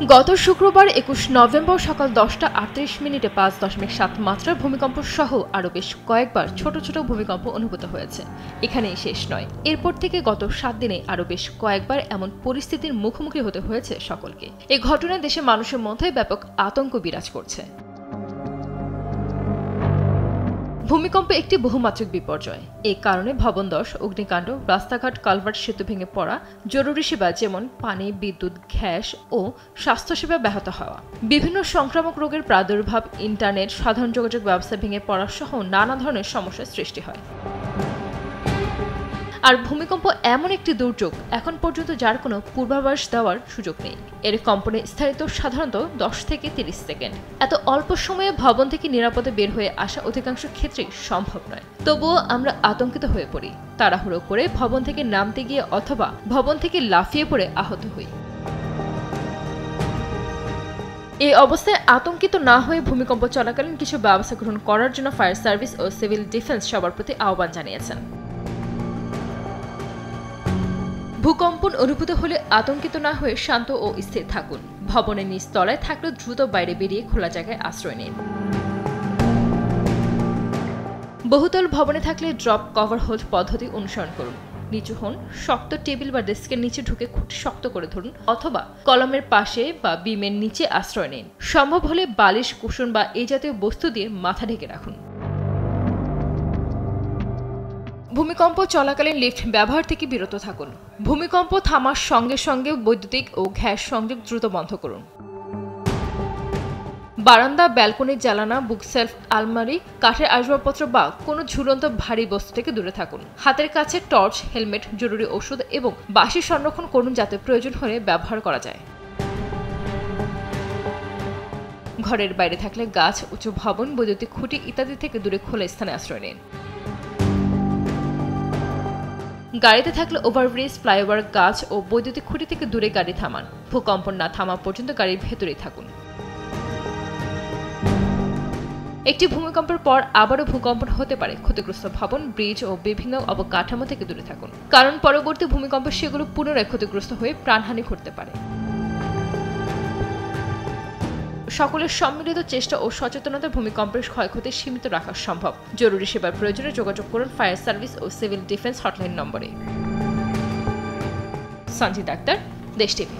গত শুক্রবার ২১ নভেম্বর সকাল ১০টা ৩৮ মিনিটে ৫.৭ মাত্রার ভূমিকম্প সহ আরও বেশ কয়েকবার ছোট ছোট ভূমিকম্প অনুভূত হয়েছে। এখানেই শেষ নয়, এরপর থেকে গত ৭ দিনে আরও বেশ কয়েকবার এমন পরিস্থিতির মুখোমুখি হতে হয়েছে সকলকে। এই ঘটনায় দেশের মানুষের মধ্যে ব্যাপক আতঙ্ক বিরাজ করছে। ভূমিকম্প একটি বহুমাত্রিক বিপর্যয়। এই কারণে ভবনধস, অগ্নিকাণ্ড, রাস্তাঘাট, কালভার্ট, সেতু ভেঙে পড়া, জরুরি সেবা যেমন পানি, বিদ্যুৎ, গ্যাস ও স্বাস্থ্যসেবা ব্যাহত হওয়া, বিভিন্ন সংক্রামক রোগের প্রাদুর্ভাব, ইন্টারনেট, সাধারণ যোগাযোগ ব্যবস্থা ভেঙে পড়া সহ নানা ধরনের সমস্যার সৃষ্টি হয়। আর ভূমিকম্প এমন একটি দুর্যোগ এখন পর্যন্ত যার কোনো পূর্বাভাস দেওয়ার সুযোগ নেই। এর কম্পনের স্থায়িত্ব সাধারণত 10 থেকে 30 সেকেন্ড। এত অল্প সময়ে ভবন থেকে নিরাপদে বের হয়ে আসা অধিকাংশ ক্ষেত্রেই সম্ভব নয়। তবুও আমরা আতঙ্কিত হয়ে পড়ি, তাড়াহুড়ো করে ভবন থেকে নামতে গিয়ে অথবা ভবন থেকে লাফিয়ে পড়ে আহত হই। এই অবস্থায় আতঙ্কিত না হয়ে ভূমিকম্প চলাকালীন কিছু ব্যবস্থা গ্রহণ করার জন্য ফায়ার সার্ভিস ও সিভিল ডিফেন্স সবার প্রতি আহ্বান জানিয়েছেন। ভূকম্পন অনুভূত হলে আতঙ্কিত না হয়ে শান্ত ও স্থির থাকুন। ভবনের নিচ তলায় থাকলেও দ্রুত বাইরে বেরিয়ে খোলা জায়গায় আশ্রয় নিন। বহুতল ভবনে থাকলে ড্রপ কভার হোল্ড পদ্ধতি অনুসরণ করুন। নিচু হন, শক্ত টেবিল বা ডেস্কের নিচে ঢুকে খুঁটি শক্ত করে ধরুন অথবা কলমের পাশে বা বিমের নিচে আশ্রয় নিন। সম্ভব হলে বালিশ, কুশন বা এই জাতীয় বস্তু দিয়ে মাথা ঢেকে রাখুন। ভূমিকম্প চলাকালীন লিফট ব্যবহার থেকে বিরত থাকুন। ভূমিকম্প থামার সঙ্গে সঙ্গে বৈদ্যুতিক ও গ্যাস সংযোগ দ্রুত বন্ধ করুন। বারান্দা, ব্যালকনির জানালা, বুকশেলফ, আলমারি, কাঠের আসবাবপত্র বা কোনো ঝুলন্ত ভারী বস্তু থেকে দূরে থাকুন। হাতের কাছে টর্চ, হেলমেট, জরুরি ওষুধ এবং বাঁশি সংরক্ষণ করুন যাতে প্রয়োজন হলে ব্যবহার করা যায়। ঘরের বাইরে থাকলে গাছ, উঁচু ভবন, বৈদ্যুতিক খুঁটি ইত্যাদি থেকে দূরে খোলা স্থানে আশ্রয় নিন। গাড়িতে থাকলে ওভারব্রিজ, ফ্লাইওভার, গাছ ও বৈদ্যুতিক খুঁটি থেকে দূরে গাড়ি থামান। ভূকম্প না থামা পর্যন্ত গাড়ির ভেতরেই থাকুন। একটি ভূমিকম্পের পর আবারও ভূকম্পন হতে পারে। ক্ষতিগ্রস্ত ভবন, ব্রিজ ও বিভিন্ন অবকাঠামো থেকে দূরে থাকুন, কারণ পরবর্তী ভূমিকম্পে সেগুলো পুনরায় ক্ষতিগ্রস্ত হয়ে প্রাণহানি ঘটতে পারে। সকলের সম্মিলিত চেষ্টা ও সচেতনতা ভূমিকম্পের ক্ষয়ক্ষতি সীমিত রাখা সম্ভব। জরুরি সেবার প্রয়োজনে যোগাযোগ করুন ফায়ার সার্ভিস ও সিভিল ডিফেন্স হটলাইন নম্বরে। সঞ্জিত আক্তার, দেশ টিভি।